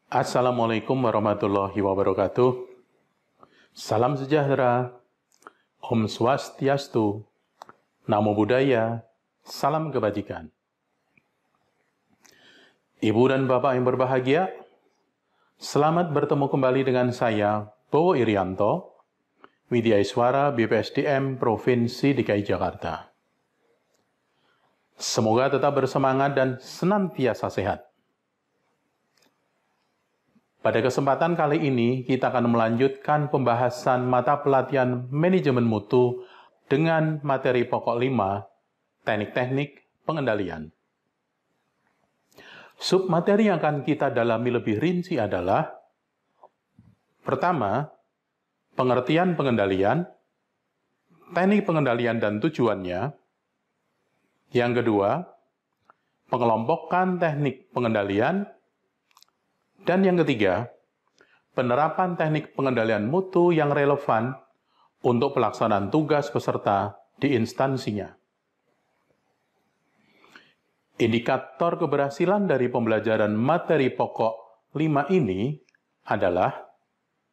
Assalamualaikum warahmatullahi wabarakatuh. Salam sejahtera, Om Swastiastu, Namo Buddhaya, salam kebajikan. Ibu dan Bapak yang berbahagia, selamat bertemu kembali dengan saya, Bowo Irianto, Widyaiswara BPSDM Provinsi DKI Jakarta. Semoga tetap bersemangat dan senantiasa sehat. Pada kesempatan kali ini, kita akan melanjutkan pembahasan mata pelatihan manajemen mutu dengan materi pokok 5, teknik-teknik pengendalian. Submateri yang akan kita dalami lebih rinci adalah: pertama, pengertian pengendalian, teknik pengendalian dan tujuannya. Yang kedua, pengelompokan teknik pengendalian. Dan yang ketiga, penerapan teknik pengendalian mutu yang relevan untuk pelaksanaan tugas peserta di instansinya. Indikator keberhasilan dari pembelajaran materi pokok 5 ini adalah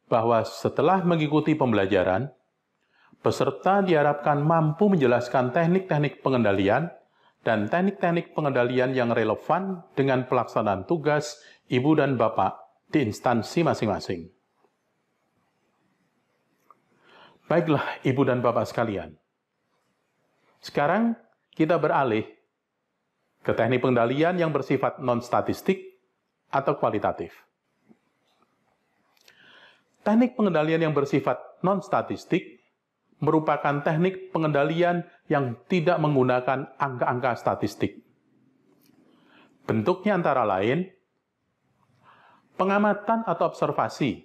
bahwa setelah mengikuti pembelajaran, peserta diharapkan mampu menjelaskan teknik-teknik pengendalian dan teknik-teknik pengendalian yang relevan dengan pelaksanaan tugas Ibu dan Bapak di instansi masing-masing. Baiklah, Ibu dan Bapak sekalian. Sekarang kita beralih ke teknik pengendalian yang bersifat non-statistik atau kualitatif. Teknik pengendalian yang bersifat non-statistik merupakan teknik pengendalian yang tidak menggunakan angka-angka statistik. Bentuknya antara lain pengamatan atau observasi.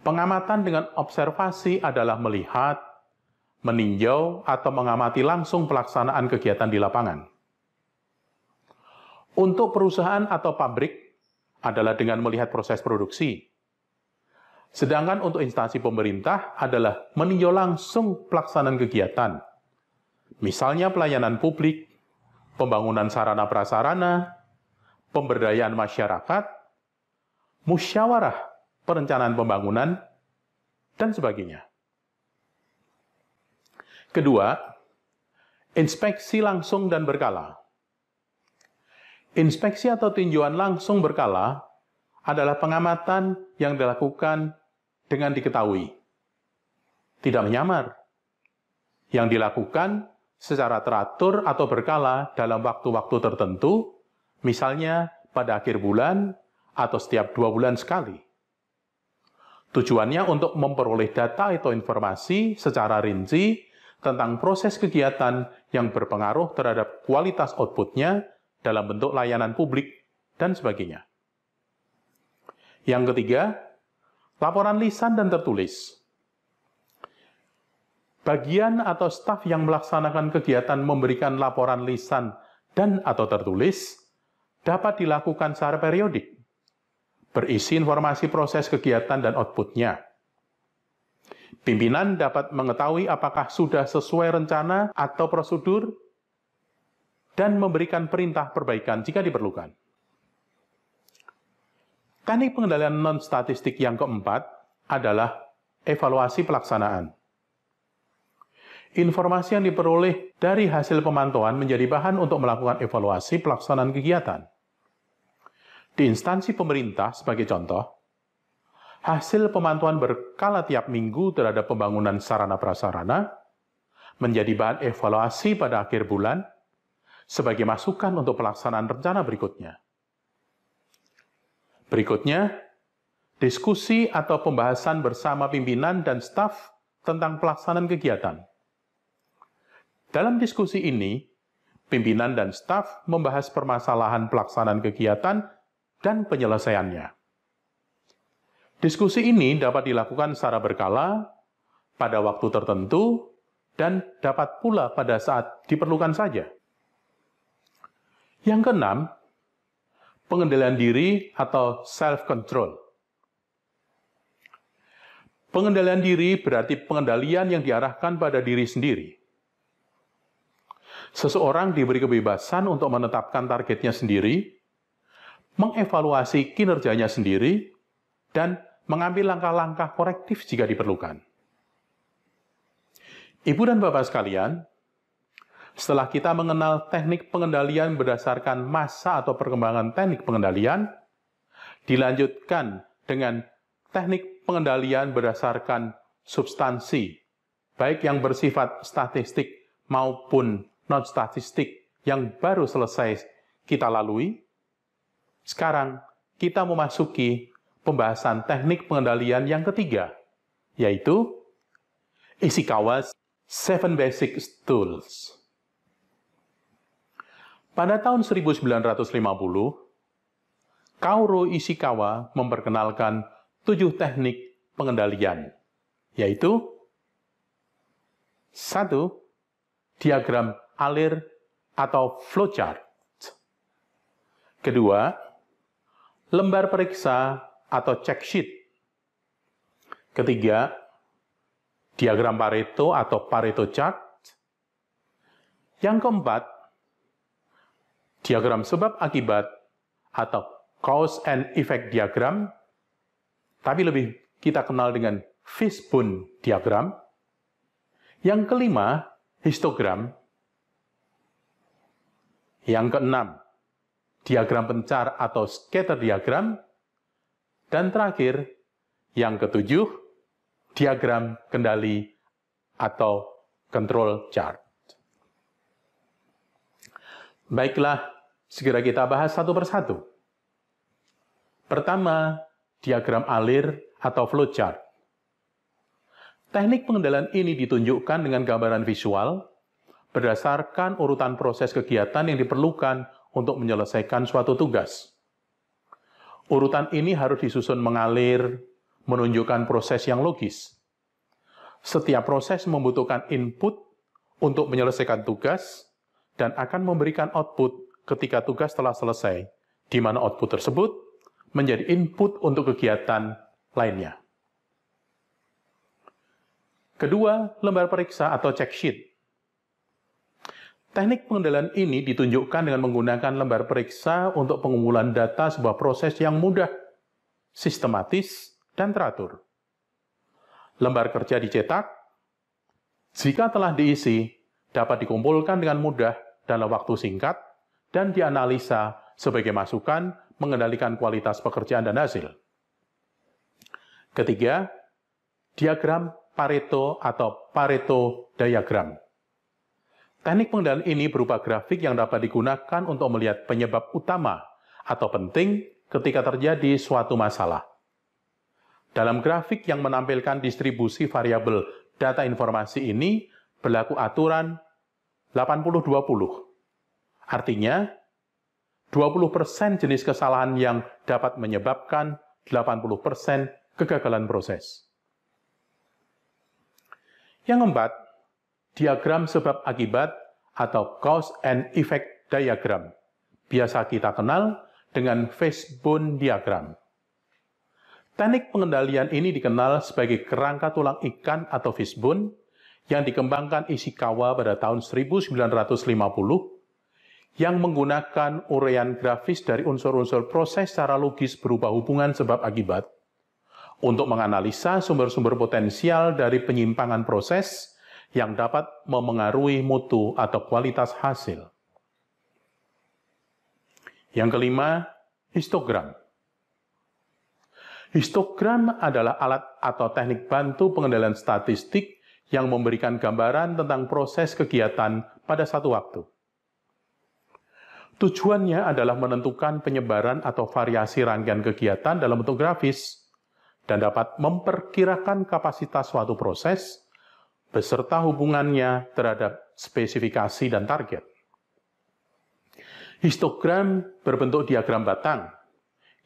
Pengamatan dengan observasi adalah melihat, meninjau, atau mengamati langsung pelaksanaan kegiatan di lapangan. Untuk perusahaan atau pabrik adalah dengan melihat proses produksi. Sedangkan untuk instansi pemerintah adalah meninjau langsung pelaksanaan kegiatan. Misalnya pelayanan publik, pembangunan sarana prasarana, pemberdayaan masyarakat, musyawarah perencanaan pembangunan, dan sebagainya. Kedua, inspeksi langsung dan berkala. Inspeksi atau tinjauan langsung berkala adalah pengamatan yang dilakukan dengan diketahui, tidak menyamar, yang dilakukan secara teratur atau berkala dalam waktu-waktu tertentu, misalnya pada akhir bulan atau setiap 2 bulan sekali. Tujuannya untuk memperoleh data atau informasi secara rinci tentang proses kegiatan yang berpengaruh terhadap kualitas output-nya dalam bentuk layanan publik dan sebagainya. Yang ketiga, laporan lisan dan tertulis. Bagian atau staf yang melaksanakan kegiatan memberikan laporan lisan dan atau tertulis dapat dilakukan secara periodik, berisi informasi proses kegiatan dan output-nya. Pimpinan dapat mengetahui apakah sudah sesuai rencana atau prosedur dan memberikan perintah perbaikan jika diperlukan. Teknik pengendalian non-statistik yang keempat adalah evaluasi pelaksanaan. Informasi yang diperoleh dari hasil pemantauan menjadi bahan untuk melakukan evaluasi pelaksanaan kegiatan. Di instansi pemerintah, sebagai contoh, hasil pemantauan berkala tiap minggu terhadap pembangunan sarana prasarana menjadi bahan evaluasi pada akhir bulan sebagai masukan untuk pelaksanaan rencana berikutnya. Berikutnya, diskusi atau pembahasan bersama pimpinan dan staf tentang pelaksanaan kegiatan. Dalam diskusi ini, pimpinan dan staf membahas permasalahan pelaksanaan kegiatan dan penyelesaiannya. Diskusi ini dapat dilakukan secara berkala, pada waktu tertentu, dan dapat pula pada saat diperlukan saja. Yang keenam, pengendalian diri atau self-control. Pengendalian diri berarti pengendalian yang diarahkan pada diri sendiri. Seseorang diberi kebebasan untuk menetapkan targetnya sendiri, mengevaluasi kinerjanya sendiri, dan mengambil langkah-langkah korektif jika diperlukan. Ibu dan Bapak sekalian, setelah kita mengenal teknik pengendalian berdasarkan masa atau perkembangan teknik pengendalian, dilanjutkan dengan teknik pengendalian berdasarkan substansi, baik yang bersifat statistik maupun non-statistik yang baru selesai kita lalui. Sekarang kita memasuki pembahasan teknik pengendalian yang ketiga, yaitu Ishikawa's 7 Basic Tools. Pada tahun 1950, Kaoru Ishikawa memperkenalkan 7 teknik pengendalian, yaitu 1. Diagram alir atau flowchart. Kedua, lembar periksa atau check sheet. Ketiga, diagram Pareto atau Pareto chart. Yang keempat, diagram sebab akibat atau cause and effect diagram, tapi lebih kita kenal dengan fishbone diagram. Yang kelima, histogram. Yang keenam, diagram pencar atau scatter diagram. Dan terakhir, yang ketujuh, diagram kendali atau control chart. Baiklah, segera kita bahas satu persatu. Pertama, diagram alir atau flowchart. Teknik pengendalian ini ditunjukkan dengan gambaran visual berdasarkan urutan proses kegiatan yang diperlukan untuk menyelesaikan suatu tugas. Urutan ini harus disusun mengalir, menunjukkan proses yang logis. Setiap proses membutuhkan input untuk menyelesaikan tugas dan akan memberikan output ketika tugas telah selesai, di mana output tersebut menjadi input untuk kegiatan lainnya. Kedua, lembar periksa atau check sheet. Teknik pengendalian ini ditunjukkan dengan menggunakan lembar periksa untuk pengumpulan data sebuah proses yang mudah, sistematis, dan teratur. Lembar kerja dicetak, jika telah diisi, dapat dikumpulkan dengan mudah dalam waktu singkat, dan dianalisa sebagai masukan mengendalikan kualitas pekerjaan dan hasil. Ketiga, diagram Pareto atau Pareto diagram. Teknik pengendalian ini berupa grafik yang dapat digunakan untuk melihat penyebab utama atau penting ketika terjadi suatu masalah. Dalam grafik yang menampilkan distribusi variabel data informasi ini berlaku aturan 80-20. Artinya, 20% jenis kesalahan yang dapat menyebabkan 80% kegagalan proses. Yang keempat, diagram sebab akibat atau cause and effect diagram. Biasa kita kenal dengan fishbone diagram. Teknik pengendalian ini dikenal sebagai kerangka tulang ikan atau fishbone yang dikembangkan Ishikawa pada tahun 1950 yang menggunakan uraian grafis dari unsur-unsur proses secara logis berupa hubungan sebab akibat untuk menganalisa sumber-sumber potensial dari penyimpangan proses yang dapat memengaruhi mutu atau kualitas hasil. Yang kelima, histogram. Histogram adalah alat atau teknik bantu pengendalian statistik yang memberikan gambaran tentang proses kegiatan pada satu waktu. Tujuannya adalah menentukan penyebaran atau variasi rangkaian kegiatan dalam bentuk grafis dan dapat memperkirakan kapasitas suatu proses beserta hubungannya terhadap spesifikasi dan target. Histogram berbentuk diagram batang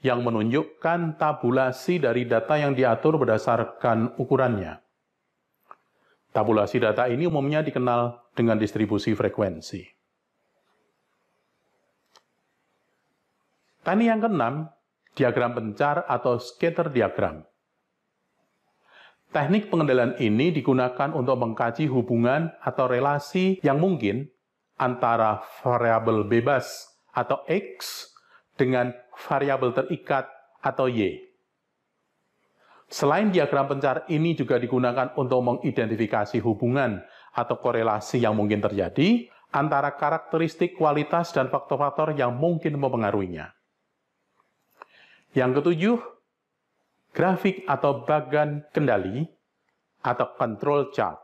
yang menunjukkan tabulasi dari data yang diatur berdasarkan ukurannya. Tabulasi data ini umumnya dikenal dengan distribusi frekuensi. Teknik yang keenam, diagram pencar atau scatter diagram. Teknik pengendalian ini digunakan untuk mengkaji hubungan atau relasi yang mungkin antara variabel bebas atau X dengan variabel terikat atau Y. Selain diagram pencar ini juga digunakan untuk mengidentifikasi hubungan atau korelasi yang mungkin terjadi antara karakteristik, kualitas, dan faktor-faktor yang mungkin mempengaruhinya. Yang ketujuh, grafik atau bagan kendali atau control chart.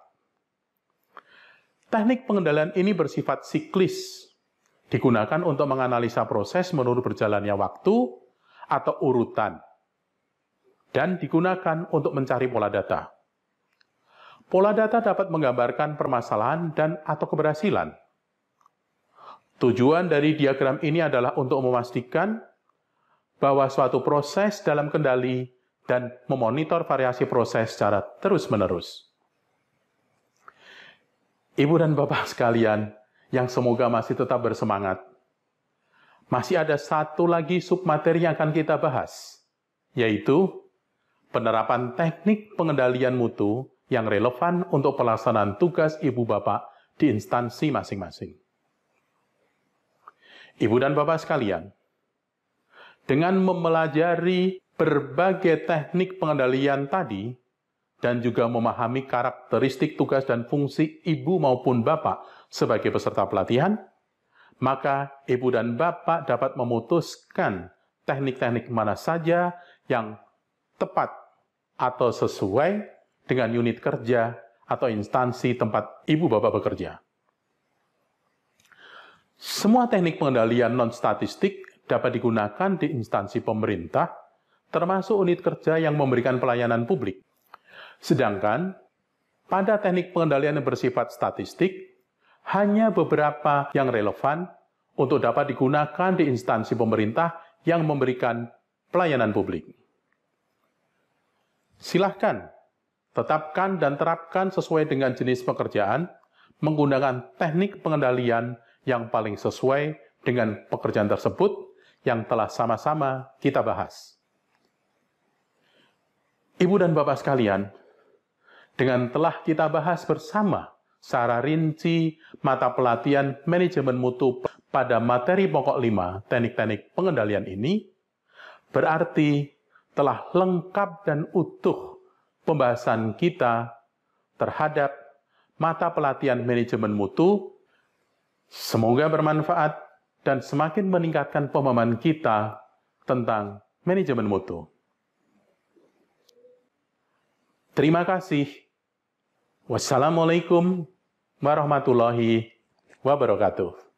Teknik pengendalian ini bersifat siklis, digunakan untuk menganalisa proses menurut berjalannya waktu atau urutan, dan digunakan untuk mencari pola data. Pola data dapat menggambarkan permasalahan dan atau keberhasilan. Tujuan dari diagram ini adalah untuk memastikan bahwa suatu proses dalam kendali dan memonitor variasi proses secara terus-menerus. Ibu dan Bapak sekalian, yang semoga masih tetap bersemangat, masih ada satu lagi submateri yang akan kita bahas, yaitu penerapan teknik pengendalian mutu yang relevan untuk pelaksanaan tugas Ibu Bapak di instansi masing-masing. Ibu dan Bapak sekalian, dengan mempelajari berbagai teknik pengendalian tadi, dan juga memahami karakteristik tugas dan fungsi ibu maupun bapak sebagai peserta pelatihan, maka ibu dan bapak dapat memutuskan teknik-teknik mana saja yang tepat atau sesuai dengan unit kerja atau instansi tempat ibu bapak bekerja. Semua teknik pengendalian non-statistik dapat digunakan di instansi pemerintah, termasuk unit kerja yang memberikan pelayanan publik. Sedangkan, pada teknik pengendalian yang bersifat statistik, hanya beberapa yang relevan untuk dapat digunakan di instansi pemerintah yang memberikan pelayanan publik. Silahkan, tetapkan dan terapkan sesuai dengan jenis pekerjaan, menggunakan teknik pengendalian yang paling sesuai dengan pekerjaan tersebut yang telah sama-sama kita bahas. Ibu dan Bapak sekalian, dengan telah kita bahas bersama secara rinci mata pelatihan manajemen mutu pada materi pokok 5 teknik-teknik pengendalian ini, berarti telah lengkap dan utuh pembahasan kita terhadap mata pelatihan manajemen mutu. Semoga bermanfaat dan semakin meningkatkan pemahaman kita tentang manajemen mutu. Terima kasih. Wassalamualaikum warahmatullahi wabarakatuh.